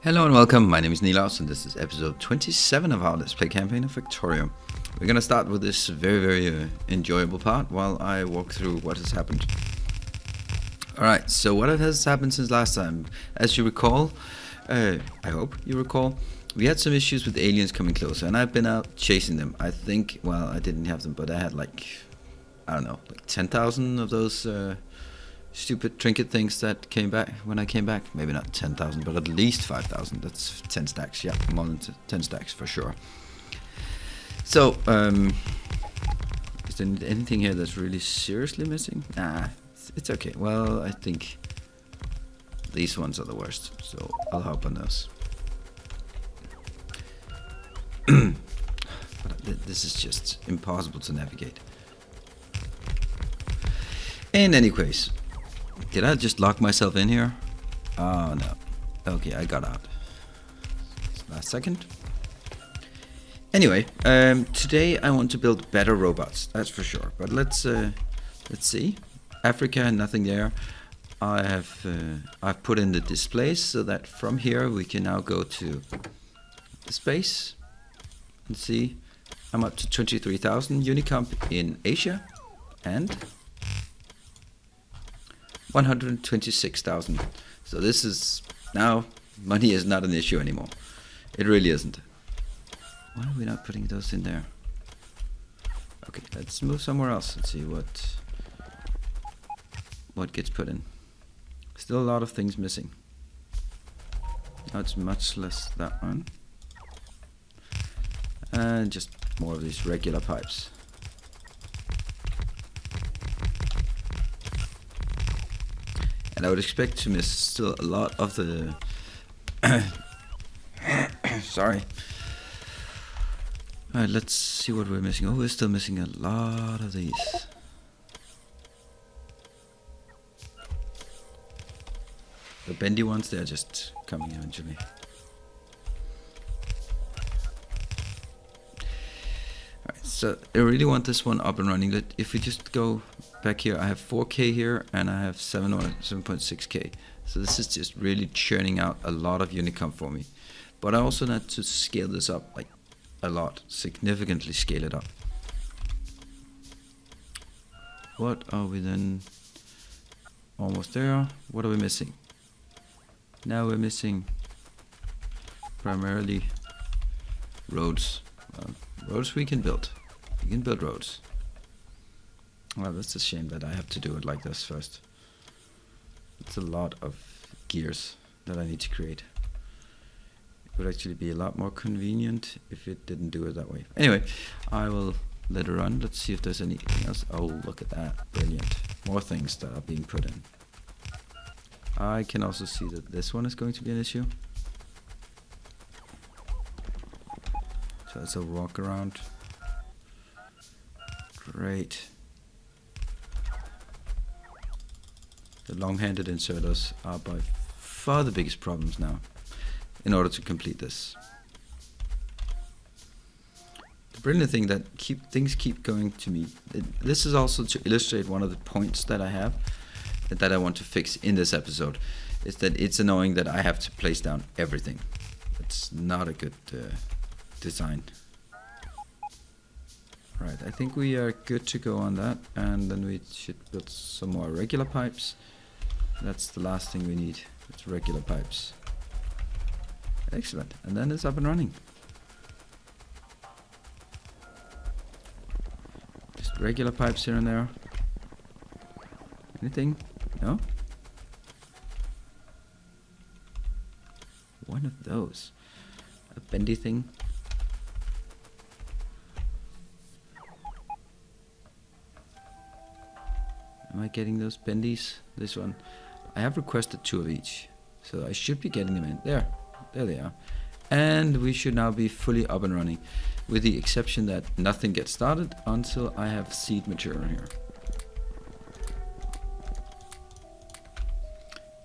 Hello and welcome, my name is Nilaus and this is episode 27 of our Let's Play campaign of Factorio. We're gonna start with this very enjoyable part while I walk through what has happened. Alright, so what has happened since last time? As you recall, I hope you recall, we had some issues with aliens coming closer and I've been out chasing them. I think, well, I didn't have them, but I had like 10,000 of those stupid trinket things that came back when I came back. Maybe not 10,000, but at least 5,000. That's 10 stacks. Yeah, more than 10 stacks for sure. So, is there anything here that's really seriously missing? Nah, it's okay. Well, I think these ones are the worst, so I'll hop on those. But this is just impossible to navigate. In any case, did I just lock myself in here? Oh no. Okay, I got out. Last second. Anyway, today I want to build better robots. That's for sure. But let's see. Africa, nothing there. I've put in the displays so that from here we can now go to the space and see. I'm up to 23,000 Unicomp in Asia and 126,000. So this is now, money is not an issue anymore. It really isn't. Why are we not putting those in there? Okay, let's move somewhere else and see what gets put in. Still a lot of things missing. Now it's much less that one. And just more of these regular pipes. And I would expect to miss still a lot of the sorry. Alright, let's see what we're missing. Oh, we're still missing a lot of these. The bendy ones, they're just coming eventually. Alright, so I really want this one up and running. If we just go back here, I have 4K here and I have 7.6K. So this is just really churning out a lot of Unicomp for me. But I also need to scale this up like a lot, significantly scale it up. What are we then? Almost there. What are we missing? Now we're missing primarily roads. Roads we can build. We can build roads. Well, that's a shame that I have to do it like this first. It's a lot of gears that I need to create. It would actually be a lot more convenient if it didn't do it that way. Anyway, I will let it run. Let's see if there's anything else. Oh, look at that. Brilliant. More things that are being put in. I can also see that this one is going to be an issue. So it's a walk around. Great. The long-handed inserters are by far the biggest problems now in order to complete this. The brilliant thing that things keep going to me. This is also to illustrate one of the points that I have that I want to fix in this episode, is that it's annoying that I have to place down everything. It's not a good design. Right, I think we are good to go on that, and then we should build some more regular pipes. That's the last thing we need. It's regular pipes. Excellent, and then it's up and running. Just regular pipes here and there. Anything? No? One of those. A bendy thing. Am I getting those bendies? This one. I have requested 2 of each, so I should be getting them in. There they are. And we should now be fully up and running, with the exception that nothing gets started until I have seed material here.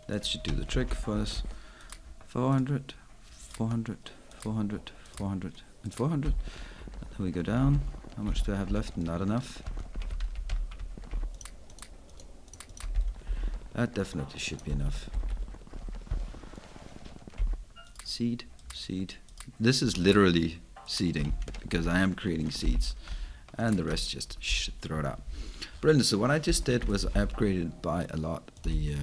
That should do the trick for us. 400, 400, 400, 400, and 400. Then we go down. How much do I have left? Not enough. That definitely should be enough. seed. This is literally seeding because I am creating seeds, and the rest just throw it out. Brilliant. So what I just did was I upgraded by a lot the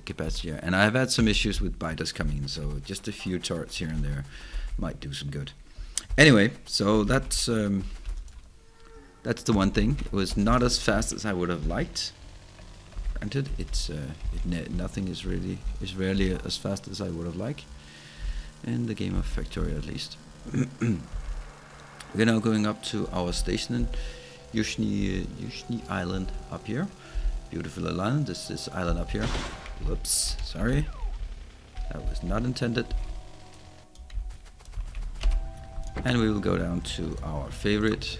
capacity here, and I've had some issues with biters coming in, so just a few turrets here and there might do some good. Anyway, so that's the one thing. It was not as fast as I would have liked. Granted, nothing is rarely as fast as I would have liked in the game of Factorio, at least. We're now going up to our station in Yushni Island up here. Beautiful island. This island up here. Whoops, sorry. That was not intended. And we will go down to our favorite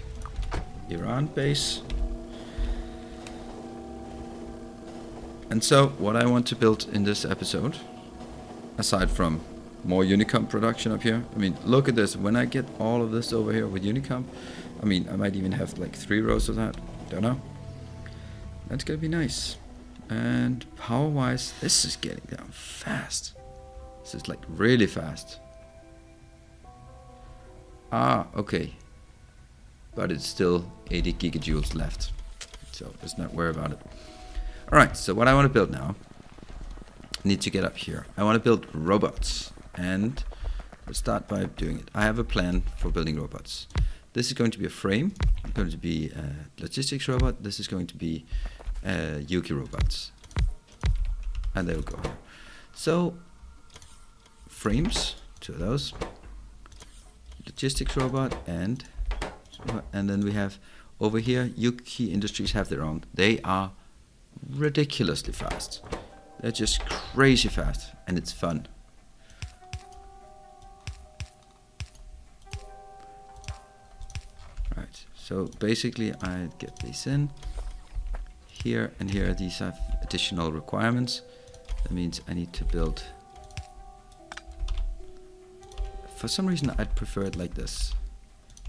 Iran base. And so, what I want to build in this episode, aside from more Unicomp production up here, I mean, look at this. When I get all of this over here with Unicomp, I mean, I might even have like 3 rows of that. Don't know. That's gonna be nice. And power-wise, this is getting down fast. This is like really fast. Ah, okay. But it's still 80 gigajoules left. So let's not worry about it. Alright, so what I want to build now, I need to get up here. I want to build robots. And let's start by doing it. I have a plan for building robots. This is going to be a frame. It's going to be a logistics robot. This is going to be Yuoki robots. And they will go here. So, frames, 2 of those. Logistics robot and then we have over here Yuoki Industries have their own. They are ridiculously fast. They're just crazy fast, and it's fun. Right, so basically I get these in here and here. These have additional requirements. That means I need to build. For some reason I'd prefer it like this.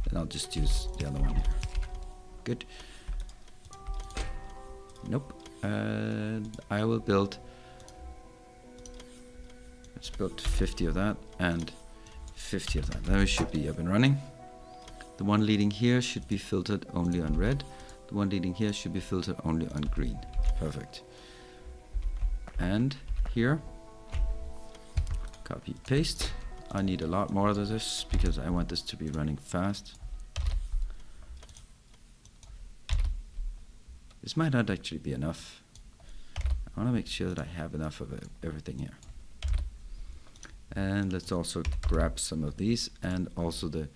Then I'll just use the other one here. Good. Nope. I will build. Let's build 50 of that and 50 of that. Then we should be up and running. The one leading here should be filtered only on red. The one leading here should be filtered only on green. Perfect. And here, copy, paste. I need a lot more of this because I want this to be running fast. This might not actually be enough. I want to make sure that I have enough of everything here. And let's also grab some of these and also the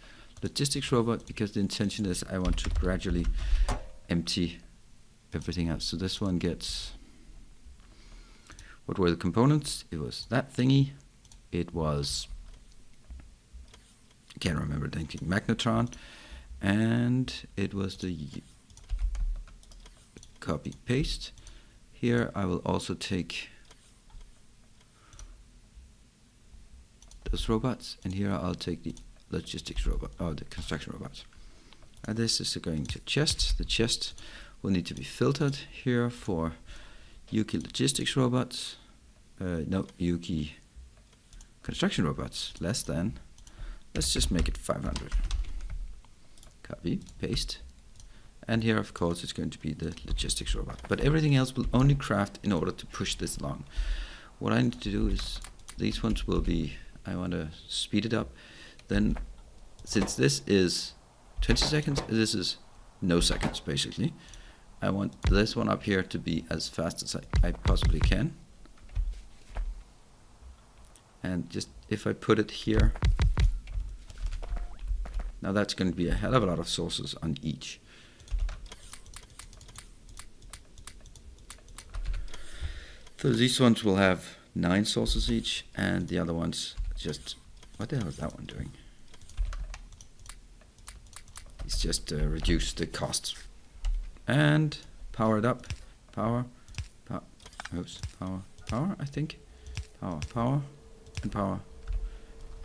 logistics robot, because the intention is I want to gradually empty everything out. So this one gets, what were the components? It was that thingy. It was, I can't remember, thinking magnetron, and it was the copy paste. Here I will also take those robots, and here I'll take the logistics robot, or the construction robots. And this is going to chest. The chest will need to be filtered here for Yuoki logistics robots. No, Yuoki construction robots, less than. Let's just make it 500. Copy, paste. And here, of course, it's going to be the logistics robot. But everything else will only craft in order to push this along. What I need to do is, these ones will be, I want to speed it up. Then, since this is 20 seconds, this is no seconds, basically. I want this one up here to be as fast as I possibly can. And just, if I put it here, now that's going to be a hell of a lot of sources on each. So these ones will have 9 sources each, and the other ones just, what the hell is that one doing? It's just reduce the cost. And power it up. Power, power, I think. Power, and power.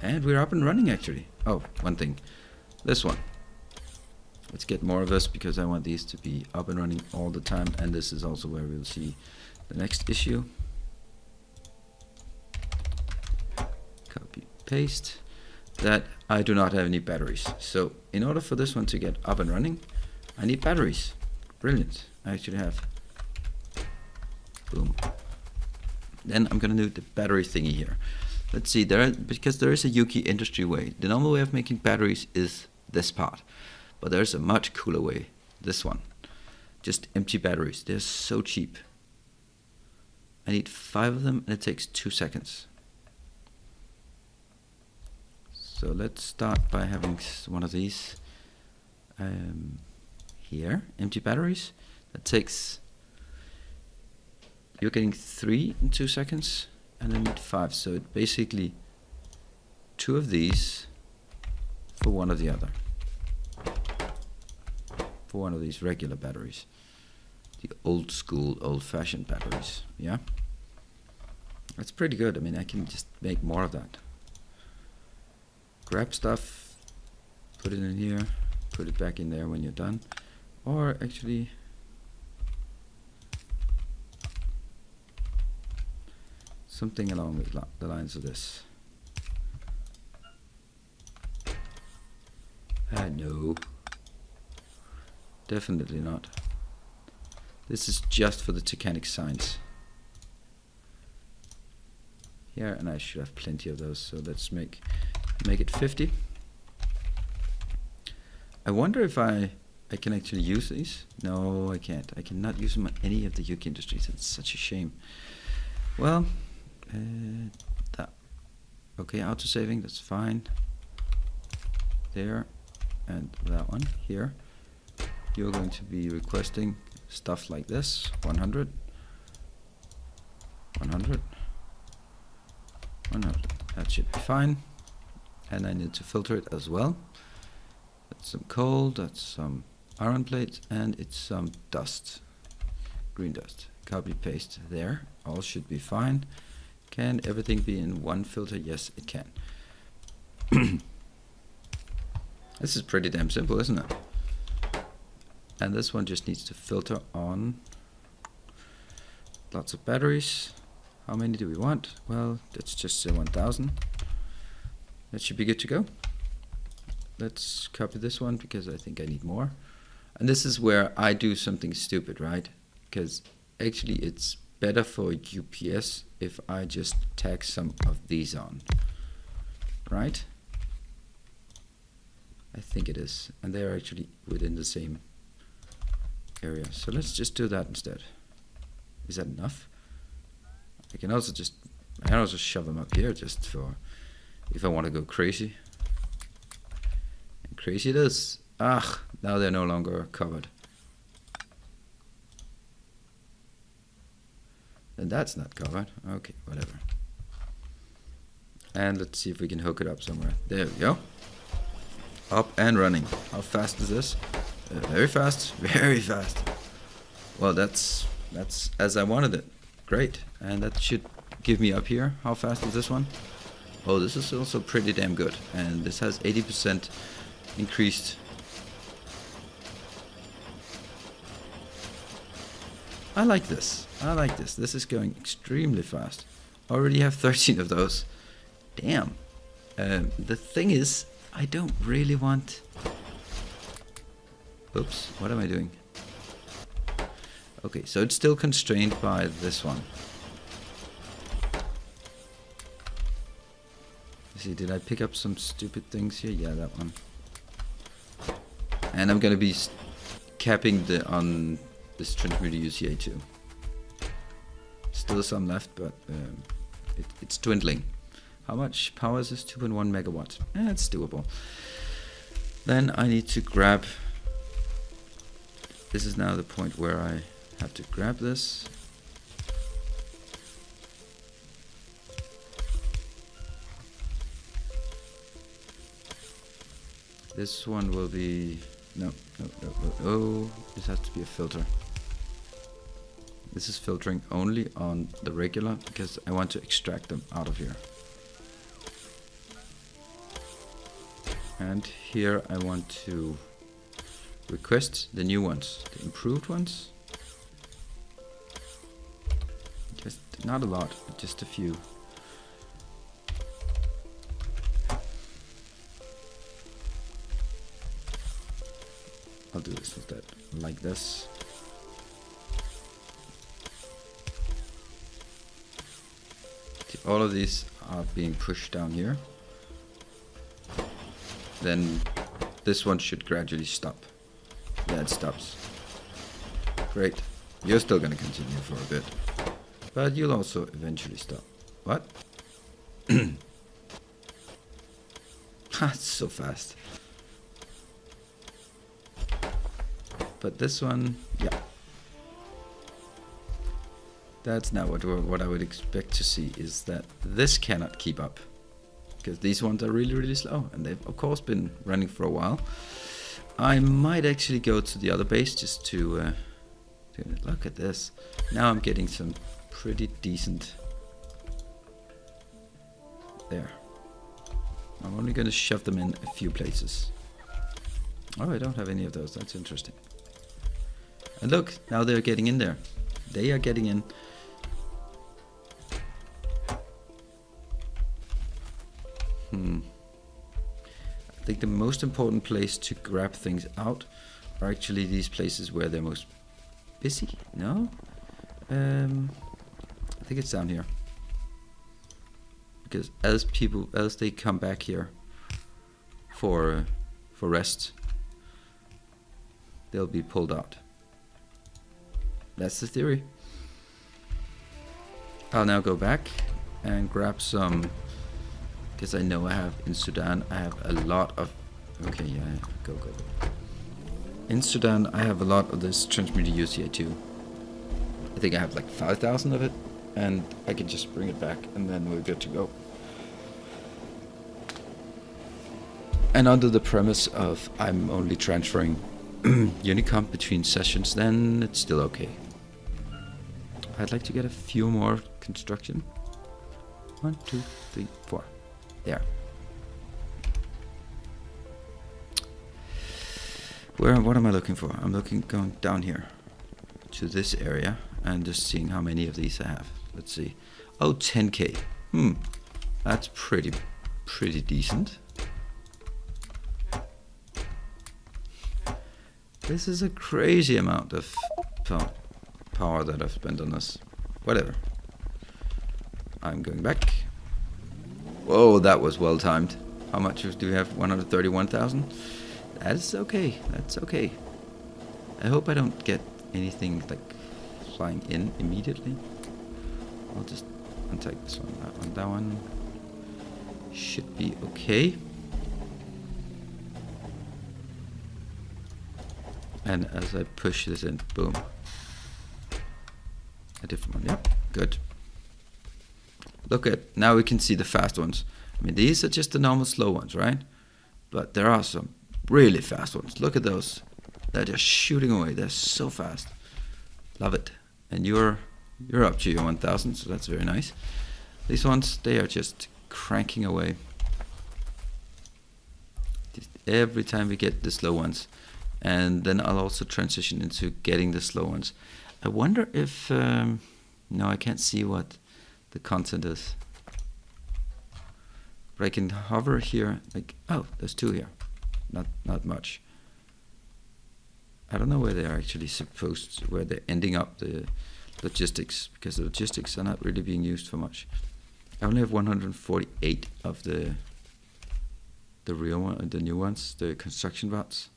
And we're up and running actually. Oh, one thing. This one. Let's get more of this because I want these to be up and running all the time, and this is also where we'll see the next issue. paste that I do not have any batteries. So in order for this one to get up and running, I need batteries. Brilliant. I actually have. Boom. Then I'm gonna do the battery thingy here. Let's see, because there is a Yuoki Industry way. The normal way of making batteries is this part, but there's a much cooler way. This one, just empty batteries. They're so cheap. I need 5 of them, and it takes 2 seconds. So let's start by having one of these here, empty batteries. That takes. You're getting 3 in 2 seconds, and I need 5. So it basically 2 of these for 1 of the other. For 1 of these regular batteries. The old school, old-fashioned batteries. Yeah? That's pretty good. I mean, I can just make more of that. Grab stuff, put it in here, put it back in there when you're done. Or actually, something along the lines of this. No. Definitely not. This is just for the Titanic signs. Here, and I should have plenty of those, so let's make it 50. I wonder if I can actually use these. No, I can't. I cannot use them on any of the Yuoki Industries. It's such a shame. Well, that. Okay, auto-saving, that's fine. There, and that one here. You're going to be requesting stuff like this. 100. 100. 100. That should be fine. And I need to filter it as well. That's some coal, that's some iron plates, and it's some dust. Green dust. Copy paste there. All should be fine. Can everything be in one filter? Yes, it can. This is pretty damn simple, isn't it? And this one just needs to filter on lots of batteries. How many do we want? Well, let's just say 1000. That should be good to go. Let's copy this one because I think I need more. And this is where I do something stupid, right? Because actually it's better for UPS if I just tag some of these on. Right? I think it is. And they're actually within the same area. So let's just do that instead. Is that enough? I can also shove them up here just for if I want to go crazy. And crazy it is. Ah, now they're no longer covered. And that's not covered. Okay, whatever. And let's see if we can hook it up somewhere. There we go. Up and running. How fast is this? Very fast. Very fast. Well, that's as I wanted it. Great. And that should give me up here. How fast is this one? Oh, this is also pretty damn good. And this has 80% increased. I like this. I like this. This is going extremely fast. Already have 13 of those. Damn. The thing is, I don't really want... Oops, what am I doing? Okay, so it's still constrained by this one. See, did I pick up some stupid things here? Yeah, that one. And I'm gonna be capping on this transmitter UCA too. Still some left, but it's dwindling. How much power is this? 2.1 megawatts. It's doable. Then I need to grab... This is now the point where I have to grab this. This one will be... No. Oh, this has to be a filter. This is filtering only on the regular because I want to extract them out of here. And here I want to request the new ones, the improved ones. Just not a lot, but just a few. I'll do this instead, like this. See, all of these are being pushed down here. Then this one should gradually stop. Yeah, it stops. Great. You're still gonna continue for a bit, but you'll also eventually stop. What? It's so fast. But this one, yeah. That's now what I would expect to see, is that this cannot keep up. Because these ones are really, really slow. And they've, of course, been running for a while. I might actually go to the other base just to look at this. Now I'm getting some pretty decent... There. I'm only going to shove them in a few places. Oh, I don't have any of those. That's interesting. And look, now they're getting in there. They are getting in. I think the most important place to grab things out are actually these places where they're most busy. No? I think it's down here. Because as they come back here for rest, they'll be pulled out. That's the theory. I'll now go back and grab some, because I know I have in Sudan, I have a lot of, okay, yeah, go. In Sudan, I have a lot of this transmuted UCA2. I think I have like 5,000 of it, and I can just bring it back, and then we're good to go. And under the premise of I'm only transferring Unicomp between sessions, then it's still okay. I'd like to get a few more construction. 1, 2, 3, 4. There. What am I looking for? I'm going down here to this area and just seeing how many of these I have. Let's see. Oh, 10k. That's pretty decent. This is a crazy amount of power that I've spent on this. Whatever. I'm going back. Whoa, that was well timed. How much do we have? 131,000? That's okay. That's okay. I hope I don't get anything like flying in immediately. I'll just untag this one. That one should be okay. And as I push this in, boom. A different one, yep, good. Look at, now we can see the fast ones. I mean, these are just the normal slow ones, right? But there are some really fast ones. Look at those. They're just shooting away. They're so fast. Love it. And you're up to your 1,000, so that's very nice. These ones, they are just cranking away. Just every time we get the slow ones. And then I'll also transition into getting the slow ones. I wonder if... no, I can't see what the content is. But I can hover here, like, oh, there's 2 here. Not much. I don't know where they're actually supposed to, where they're ending up, the logistics, because the logistics are not really being used for much. I only have 148 of the real one, the new ones, the construction bots.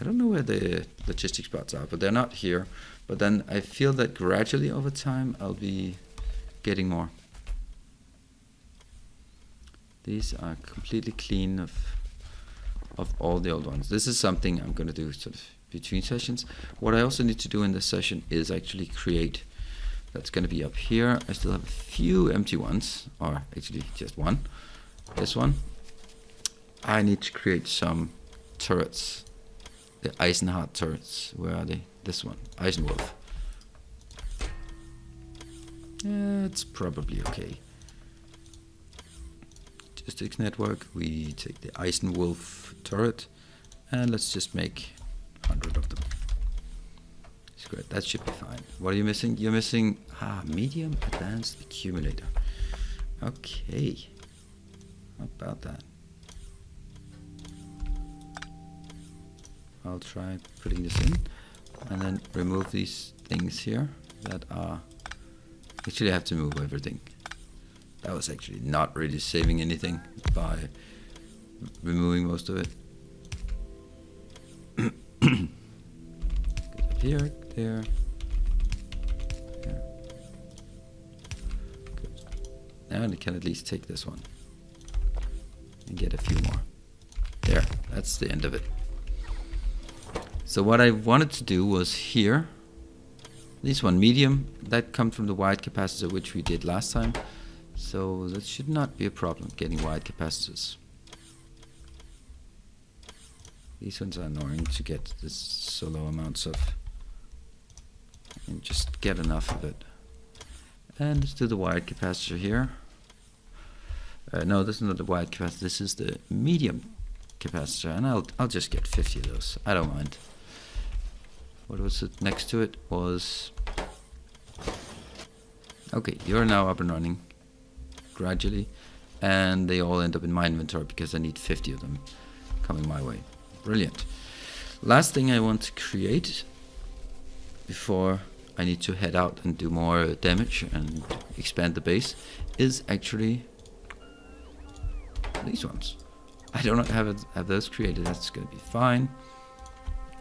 I don't know where the logistics bots are, but they're not here. But then I feel that gradually over time I'll be getting more. These are completely clean of all the old ones. This is something I'm going to do sort of between sessions. What I also need to do in this session is actually create, that's going to be up here. I still have a few empty ones, or actually just one. This one. I need to create some turrets. The Eisenhardt turrets. Where are they? This one. Eisenwolf. It's probably okay. Logistics network. We take the Eisenwolf turret and let's just make 100 of them. It's great. That should be fine. What are you missing? You're missing medium advanced accumulator. Okay. How about that? I'll try putting this in, and then remove these things here that are... Actually, I have to move everything. That was actually not really saving anything by removing most of it. Up here, there. Here. Good. Now I can at least take this one and get a few more. There, that's the end of it. So what I wanted to do was here, this one medium, that comes from the wide capacitor which we did last time. So that should not be a problem, getting wide capacitors. These ones are annoying to get this so low amounts of, and just get enough of it. And let's do the wide capacitor here. No, this is not the wide capacitor, this is the medium capacitor, and I'll just get 50 of those. I don't mind. What was it next to it? Was... Okay, you're now up and running gradually, and they all end up in my inventory because I need 50 of them coming my way. Brilliant. Last thing I want to create before I need to head out and do more damage and expand the base is actually these ones. I don't have those created. That's going to be fine.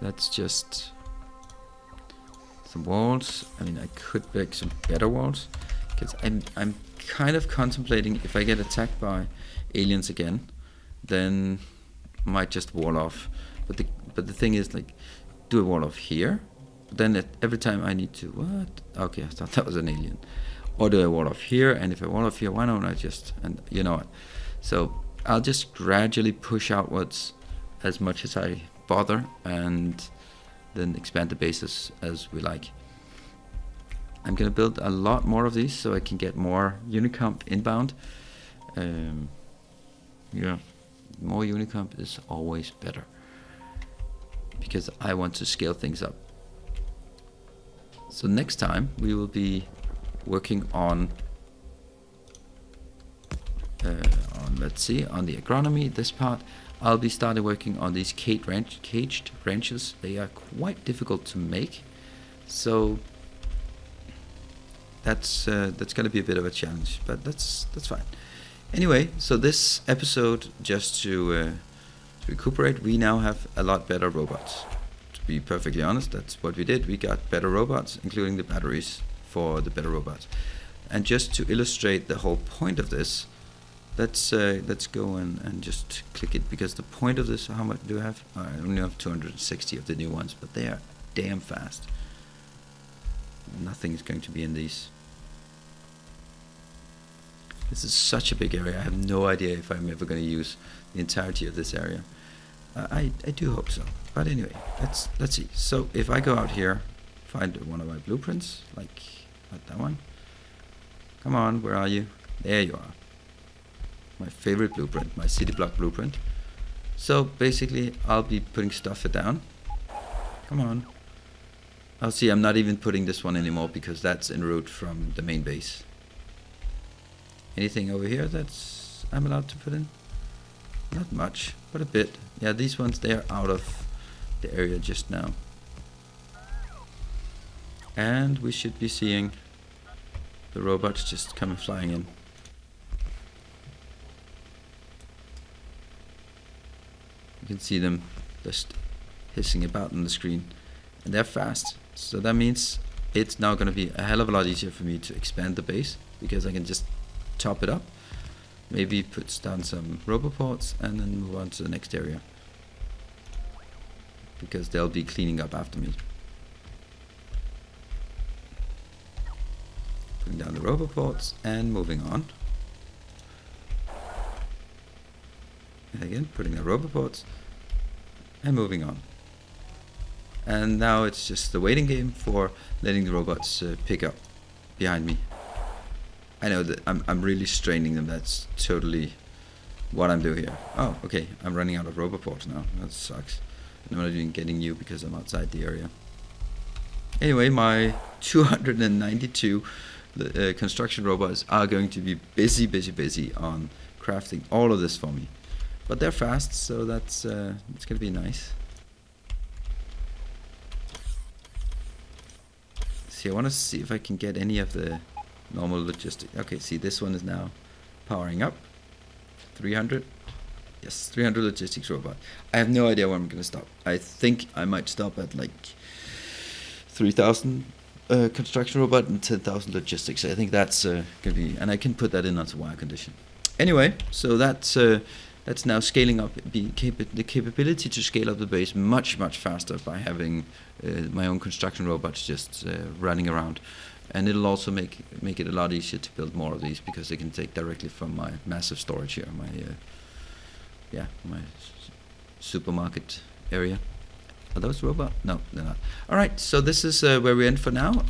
That's just some walls. I mean, I could make some better walls because I'm kind of contemplating if I get attacked by aliens again, then I might just wall off. But the thing is, like, do a wall off here. Then every time I need to okay, I thought that was an alien. Or do a wall off here, and if I wall off here, why don't I just, and you know what? So I'll just gradually push outwards as much as I bother, and then expand the bases as we like. I'm gonna build a lot more of these so I can get more Unicomp inbound. Yeah, more Unicomp is always better because I want to scale things up. So next time we will be working on let's see, on the agronomy, this part. I'll be starting working on these caged ranches. They are quite difficult to make, so that's going to be a bit of a challenge, but that's fine. Anyway, so this episode, just to recuperate, we now have a lot better robots. To be perfectly honest, that's what we did. We got better robots, including the batteries for the better robots. And just to illustrate the whole point of this, let's go and just click it, because the point of this, how much do I have? I only have 260 of the new ones, but they are damn fast. Nothing is going to be in these. This is such a big area. I have no idea if I'm ever going to use the entirety of this area. I do hope so. But anyway, let's see. So if I go out here, find one of my blueprints, like that one. Come on, where are you? There you are. My favorite blueprint, my city block blueprint. So basically, I'll be putting stuff down. Come on. I'll see, I'm not even putting this one anymore because that's en route from the main base. Anything over here that's I'm allowed to put in? Not much, but a bit. Yeah, these ones, they're out of the area just now. And we should be seeing the robots just coming flying in. You can see them just hissing about on the screen, and they're fast. So that means it's now going to be a hell of a lot easier for me to expand the base, because I can just top it up, maybe put down some roboports, and then move on to the next area, because they'll be cleaning up after me. Putting down the roboports and moving on. And again, putting the roboports and moving on. And now it's just the waiting game for letting the robots pick up behind me. I know that I'm really straining them. That's totally what I'm doing here. Oh, okay. I'm running out of roboports now. That sucks. And I'm not even getting you because I'm outside the area. Anyway, my 292 construction robots are going to be busy on crafting all of this for me. But they're fast, so that's it's going to be nice. See, I want to see if I can get any of the normal logistics. Okay, see, this one is now powering up. 300. Yes, 300 logistics robot. I have no idea where I'm going to stop. I think I might stop at like 3,000 construction robot and 10,000 logistics. I think that's going to be, and I can put that in onto wire condition. Anyway, so that's now scaling up the capability to scale up the base much faster by having my own construction robots just running around, and it'll also make it a lot easier to build more of these because they can take directly from my massive storage here, my supermarket area. Are those robots? No, they're not. All right, so this is where we end for now.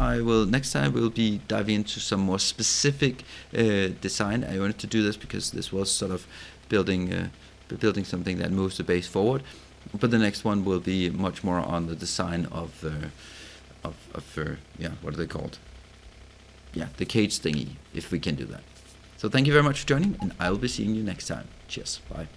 Next time we'll be diving into some more specific design. I wanted to do this because this was sort of building something that moves the base forward. But the next one will be much more on the design of what are they called? Yeah, the cage thingy, if we can do that. So thank you very much for joining, and I will be seeing you next time. Cheers. Bye.